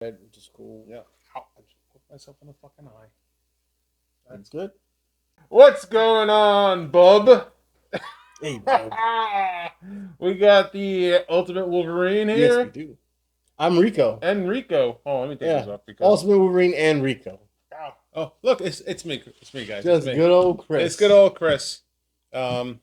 Which is cool. Yeah. Ow, I just poked myself in the fucking eye. That's That's good. What's going on, bub? Hey, bud. We got the Ultimate Wolverine Yes, we here. do. I'm Rico. And Rico. Oh, let me take this Yeah. off because Ultimate Wolverine and Rico. oh look, it's me. It's me, guys. It's Just me. good old It's Chris. good old Chris. Um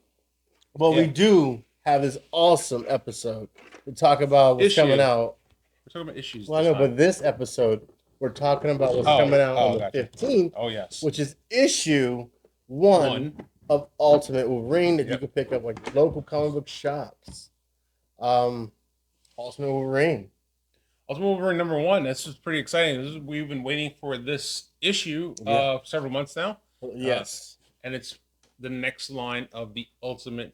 But we yeah. do have this awesome episode to talk about what's coming Issue. out. We're talking about issues Well, I this know, time. but this episode, we're talking about what's coming Oh, out on oh, the gotcha. 15th, Oh yes. which is issue one One. of Ultimate Wolverine that you Yep. can pick up like local comic book shops. Um, Ultimate Wolverine. Ultimate Wolverine #1. This is pretty exciting. We've been waiting for this issue Yeah. several months now. Yes. And it's the next line of the Ultimate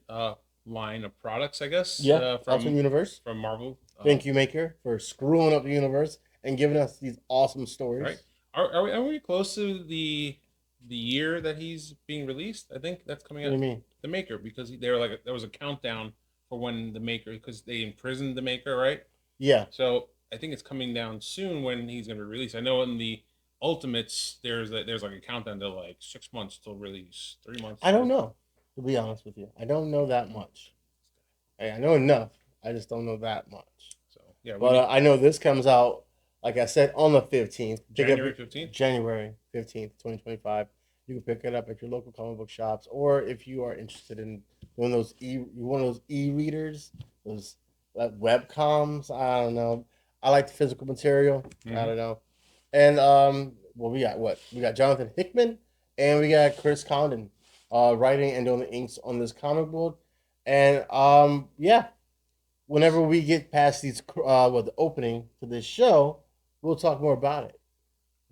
line of products, I guess. Yeah. Ultimate Universe. From Marvel. Thank you, Maker, for screwing up the universe and giving us these awesome stories. Right. Are we close to the year that he's being released? I think that's coming What do out. you mean? The Maker, because they were like there was a countdown for when the Maker, because they imprisoned the Maker, right? Yeah. So I think it's coming down soon when he's going to be released. I know in the Ultimates there's like a countdown to like 6 months till release, 3 months. I don't know, to be honest with you. I don't know that much. Hey, I know enough. I just don't know that much. So yeah, But I know this comes out, like I said, on the 15th. January 15th. January 15th, 2025. You can pick it up at your local comic book shops, or if you are interested in one of those e-readers, those like webcoms. I don't know. I like the physical material. Mm-hmm. I don't know. And well, we got what? We got Jonathan Hickman and we got Chris Condon writing and doing the inks on this comic book. And yeah, whenever we get past these the opening to this show, we'll talk more about it.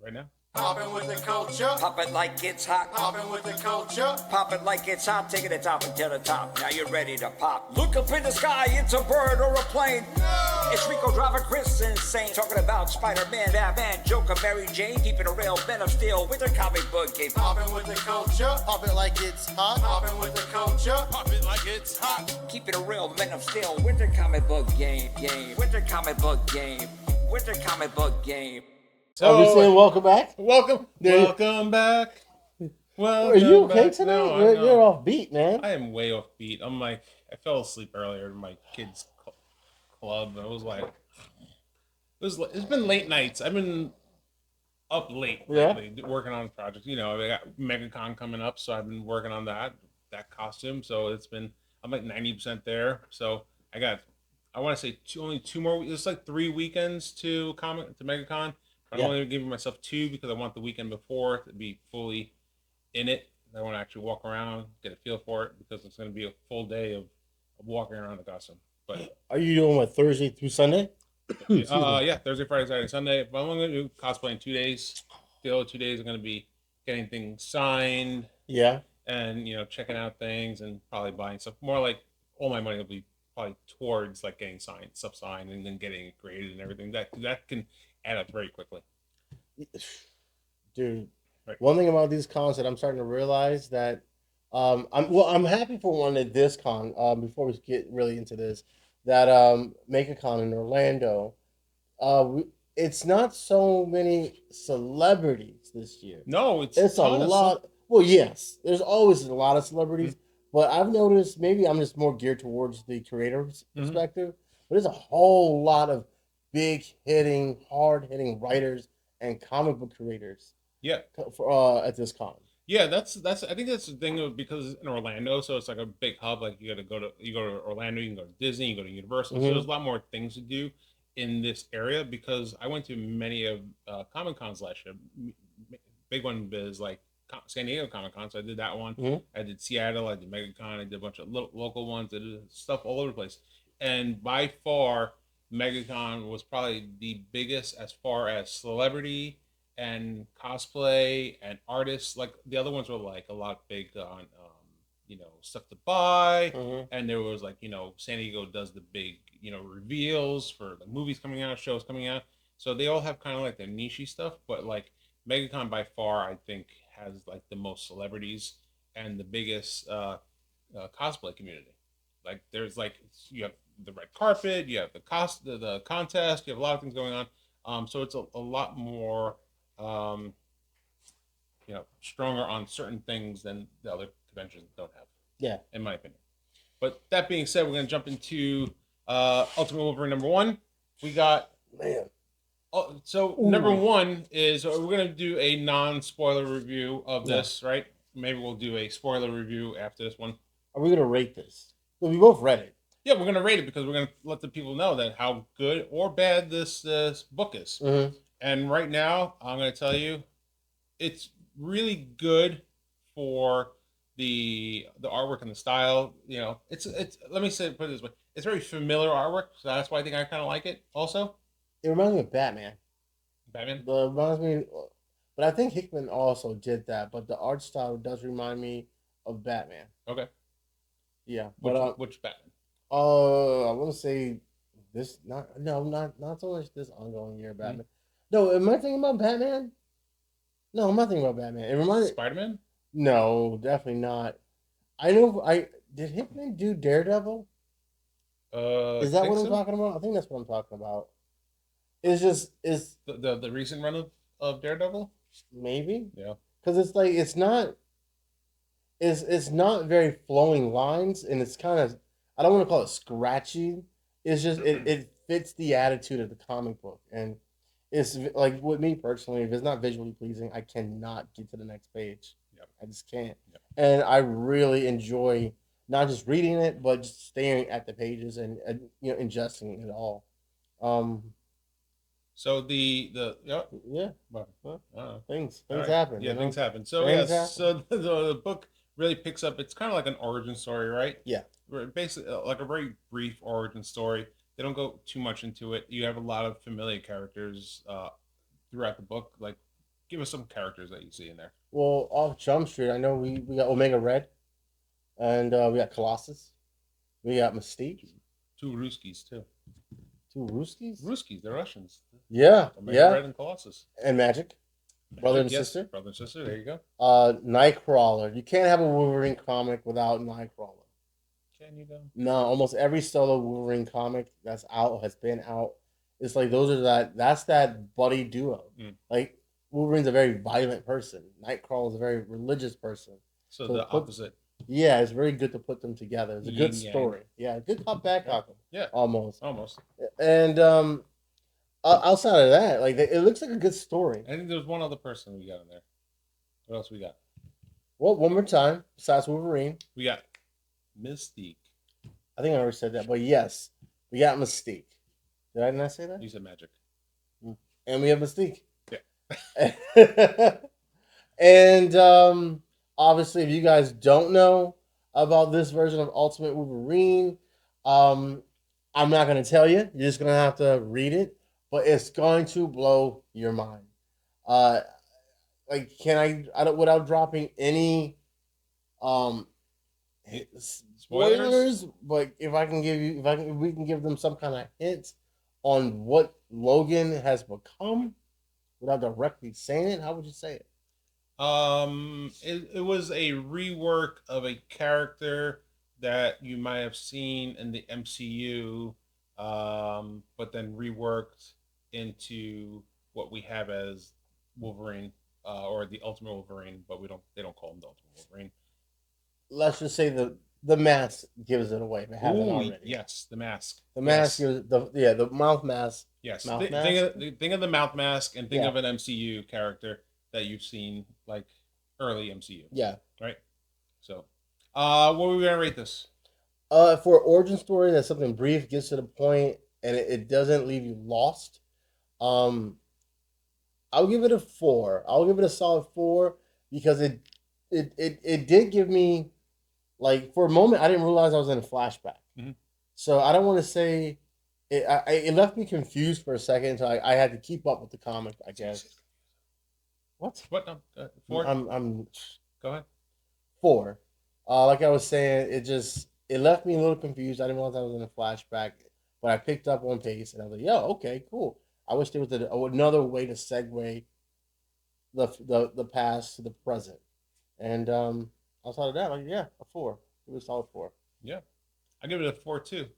Right now. Poppin' with the culture. Pop it like it's hot. Poppin' with the culture. Pop it like it's hot. Take it to top until the top. Now you're ready to pop. Look up in the sky. It's a bird or a plane. No! It's Rico driving Chris insane. Talking about Spider-Man, Batman, Joker, Mary Jane. Keeping it real. Men of Steel with their comic book game. Poppin' with the culture. Pop it like it's hot. Poppin' with the culture. Pop it like it's hot. Keeping it real. Men of Steel with their comic book game. With their comic book game. With their comic book game. So we saying welcome back. Welcome back. Are you okay back. tonight? No, you're off beat, man. I am way off beat. I'm like, I fell asleep earlier in my kids' club. And I was like, it's been late nights. I've been up late lately, working on projects. You know, I got MegaCon coming up, so I've been working on that costume. So I'm like 90% there. So I want to say only 2 more. It's like 3 weekends to MegaCon. I'm only giving myself 2 because I want the weekend before to be fully in it. I want to actually walk around, get a feel for it, because it's going to be a full day of walking around the costume. But are you doing what, Thursday through Sunday? Yeah, Thursday, Friday, Saturday, Sunday. But I'm only going to do cosplay in 2 days. The other 2 days are going to be getting things signed. Yeah. And checking out things and probably buying stuff. More like all my money will be probably towards like getting stuff signed, and then getting it graded and everything. That can add up very quickly. Dude, right. One thing about these cons that I'm starting to realize that I'm happy for one at this con, before we get really into this, that Make a Con in Orlando, it's not so many celebrities this year. No, it's a lot. Well, yes, there's always a lot of celebrities, but I've noticed, maybe I'm just more geared towards the creator's perspective, but there's a whole lot of big hitting, hard hitting writers and comic book creators. Yeah. For at this con. Yeah, that's I think that's the thing, because it's in Orlando, so it's like a big hub. Like you go to Orlando, you can go to Disney, you can go to Universal. So there's a lot more things to do in this area, because I went to many of Comic Cons last year. Big one is like San Diego Comic Con, so I did that one. I did Seattle, I did MegaCon, I did a bunch of local ones. I did stuff all over the place, and by far, MegaCon was probably the biggest as far as celebrity and cosplay and artists. Like the other ones were like a lot big on stuff to buy, and there was like San Diego does the big reveals for the movies coming out, shows coming out, so they all have kind of like their niche stuff. But like MegaCon by far, I think, has like the most celebrities and the biggest cosplay community. Like there's like, you have the red carpet, you have the contest, you have a lot of things going on. So it's a lot more, um, stronger on certain things than the other conventions don't have, Yeah. in my opinion. But that being said, we're going to jump into Ultimate Wolverine number one. We got Man. so Ooh. number one is we're going to do a non-spoiler review of Yeah. this, right? Maybe we'll do a spoiler review after this one. Are we gonna rate this? Well, we both read it. Yeah, we're going to rate it because we're going to let the people know that how good or bad this book is. Mm-hmm. And right now, I'm going to tell you, it's really good for the artwork and the style. It's let me put it this way, it's very familiar artwork, so that's why I think I kind of like it. Also, It reminds me of Batman. Batman. It reminds me, but I think Hickman also did that. But the art style does remind me of Batman. Okay. Yeah, Which Batman? I want to say this. Not so much this ongoing year Batman. No, am I thinking about Batman? No, I'm not thinking about Batman. It reminds Spider-Man. No, definitely not. I know. I did Hickman do Daredevil? Is that what I'm talking about? I think that's what I'm talking about. It's just it's the recent run of Daredevil. maybe Yeah. because it's like it's not very flowing lines, and it's kind of, I don't want to call it scratchy. It's just it fits the attitude of the comic book, and it's like with me personally, if it's not visually pleasing, I cannot get to the next page. Yep. I just can't. Yep. And I really enjoy not just reading it, but just staring at the pages and ingesting it all. Um, So the yeah, things right. happen. Yeah, things happen. So Things yes, happen. so the book really picks up. It's kind of like an origin story, right? Yeah. Basically like a very brief origin story. They don't go too much into it. You have a lot of familiar characters throughout the book. Like, give us some characters that you see in there. Well, off Jump Street, I know we got Omega Red, and we got Colossus, we got Mystique, Two Ruskies too. two Ruskies. Ruskies, they're Russians. Yeah, Omega yeah, Red and Colossus. and Magic, brother and Yes, sister. brother and sister. There you go. Nightcrawler. You can't have a Wolverine comic without Nightcrawler. Can you go? No, almost every solo Wolverine comic that's out has been out. It's like that's that buddy duo. Mm. Like Wolverine's a very violent person. Nightcrawler is a very religious person. So the opposite. Yeah, it's very good to put them together. It's a good Yin yang. story. Yeah, good cop bad cop. Yeah, almost. almost. And outside of that, like it looks like a good story. I think there's one other person we got in there. What else we got? Well, one more time, besides Wolverine, We got Mystique. I think I already said that, but yes, we got Mystique. Did I not say that? You said Magic. And we have Mystique. Yeah. And obviously, if you guys don't know about this version of Ultimate Wolverine, I'm not going to tell you. You're just going to have to read it, but it's going to blow your mind. Like, I don't, without dropping any spoilers, but if we can give them some kind of hint on what Logan has become without directly saying it, how would you say it? It was a rework of a character that you might have seen in the MCU, but then reworked into what we have as Wolverine, or the Ultimate Wolverine, but they don't call him the Ultimate Wolverine. Let's just say the mask gives it away. If it hasn't already. Yes, the mask. The mask gives the mouth mask. Yes, Mouth mask? think of the mouth mask and think Yeah. of an MCU character that you've seen like early MCU. Yeah. Right. So, what are we gonna rate this? For an origin story that's something brief, gets to the point, and it doesn't leave you lost. I'll give it a 4. I'll give it a solid 4 because it did give me, like, for a moment I didn't realize I was in a flashback. Mhm. So I don't want to say it left me confused for a second, so I had to keep up with the comic, I guess. What? What? No, 4. I'm Go ahead. 4. Like I was saying, it left me a little confused. I didn't realize I was in a flashback, but I picked up on pace, and I was like, "Yo, okay, cool." I wish there was another way to segue the past to the present, and outside of that, like, yeah, a 4. It was a solid 4. Yeah, I give it a 4 too.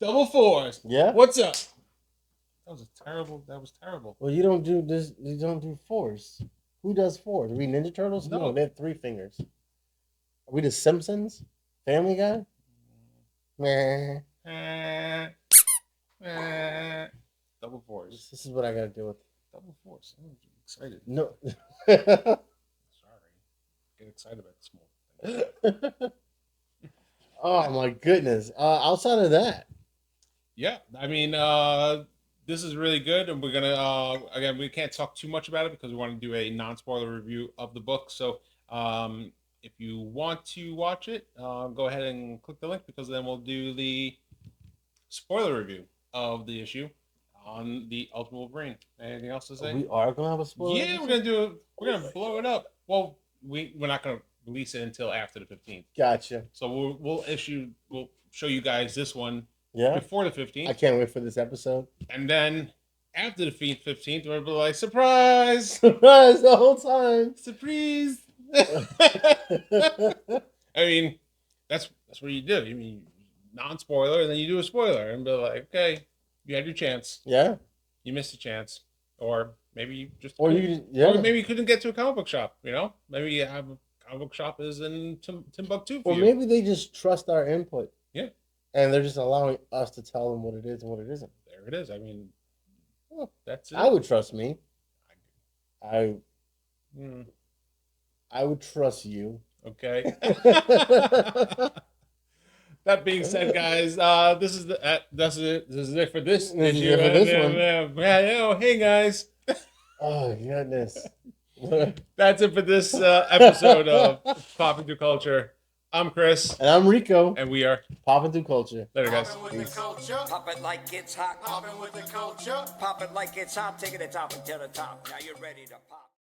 Double 4s. Yeah. What's up? That was terrible. That was terrible. Well, you don't do this. You don't do force. Who does force? Are we Ninja Turtles? No. They have 3 fingers. Are we the Simpsons? Family Guy? Meh. Double force. This is what I gotta deal with. Double force. I'm excited. No. Sorry. Get excited about this more. Oh my goodness. Outside of that, Yeah, I mean, this is really good, and we're gonna again, we can't talk too much about it because we want to do a non-spoiler review of the book. So, if you want to watch it, go ahead and click the link because then we'll do the spoiler review of the issue on the Ultimate Wolverine. Anything else to say? we are gonna have a spoiler. Yeah, we're gonna do it. We're gonna blow it up. Well, we're not gonna release it until after the 15th. Gotcha. So we'll show you guys this one Yeah. before the 15th. I can't wait for this episode. And then after the 15th, we're like, surprise! Surprise the whole time. Surprise! I mean, that's what you do. You mean non-spoiler, and then you do a spoiler, and be like, okay, you had your chance. Yeah. You missed a chance. Or maybe you just Or or maybe you couldn't get to a comic book shop, you know? Maybe you have a comic book shop is in Timbuktu for Or you. maybe they just trust our input. Yeah. And they're just allowing us to tell them what it is and what it isn't. There it is. I mean, that's it. I would trust me. I Hmm, would trust you. okay. That being said, guys, this is it for this This is issue. it for this one. Oh, hey guys, Oh goodness. that's it for this episode of Popping Through Culture. I'm Chris, And I'm Rico. and we are Popping through culture. later, guys. Popping with the culture. Pop it like it's hot. Popping with the culture. Pop it like it's hot. Take it to top until the top. Now you're ready to pop.